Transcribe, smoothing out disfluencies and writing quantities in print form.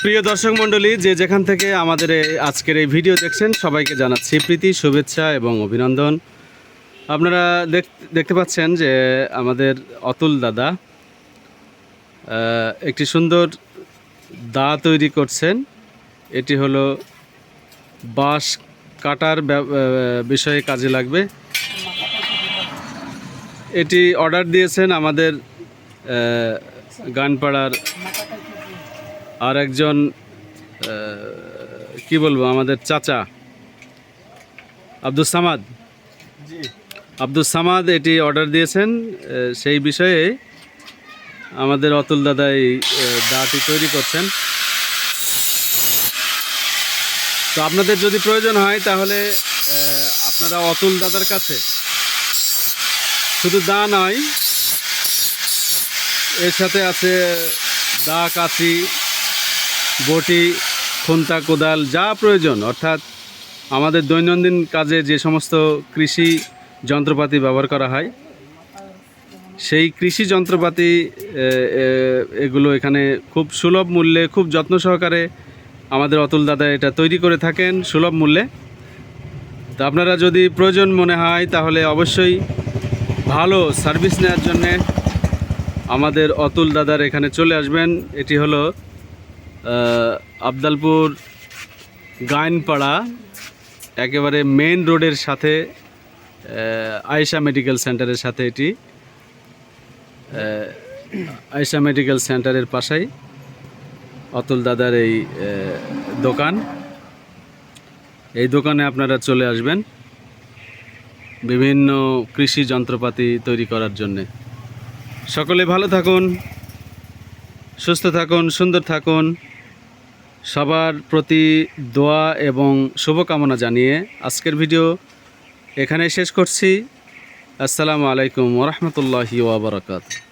প্রিয় দর্শক মণ্ডলী, যে যেখান থেকে আমাদের আজকের এই ভিডিও দেখছেন সবাইকে জানাচ্ছি প্রীতি, শুভেচ্ছা এবং অভিনন্দন। আপনারা দেখতে পাচ্ছেন যে আমাদের অতুল দাদা একটি সুন্দর দা তৈরি করছেন। এটি হলো বাঁশ কাটার বিষয়ে কাজে লাগবে। এটি অর্ডার দিয়েছেন আমাদের গানপাড়ার আর একজন কি বলবো, আমাদের চাচা আব্দুস সামাদ এটি অর্ডার দিয়েছেন। সেই বিষয়ে আমাদের অতুল দাদা এই দাটি তৈরি করছেন। তো আপনাদের যদি প্রয়োজন হয় তাহলে আপনারা অতুল দাদার কাছে শুধু দা নয়, এর সাথে আছে দা, কাঁচি, বটি, খুন্তা, কোদাল, যা প্রয়োজন, অর্থাৎ আমাদের দৈনন্দিন কাজে যে সমস্ত কৃষি যন্ত্রপাতি ব্যবহার করা হয় সেই কৃষি যন্ত্রপাতি এগুলো এখানে খুব সুলভ মূল্যে, খুব যত্ন সহকারে আমাদের অতুল দাদা এটা তৈরি করে থাকেন সুলভ মূল্যে। তো আপনারা যদি প্রয়োজন মনে হয় তাহলে অবশ্যই ভালো সার্ভিস নেওয়ার জন্যে আমাদের অতুল দাদার এখানে চলে আসবেন। এটি হলো আবদালপুর গাইনপাড়া, একেবারে মেন রোডের সাথে, আয়েশা মেডিকেল সেন্টারের সাথে। এটি আয়েশা মেডিকেল সেন্টারের পাশেই অতুল দাদার এই দোকান। এই দোকানে আপনারা চলে আসবেন বিভিন্ন কৃষি যন্ত্রপাতি তৈরি করার জন্যে। সকলে ভালো থাকুন, সুস্থ থাকুন, সুন্দর থাকুন। সবার প্রতি দোয়া এবং শুভকামনা জানিয়ে আজকের ভিডিও এখানে শেষ করছি। আসসালামু আলাইকুম ওয়া রাহমাতুল্লাহি ওয়া বারাকাতুহু।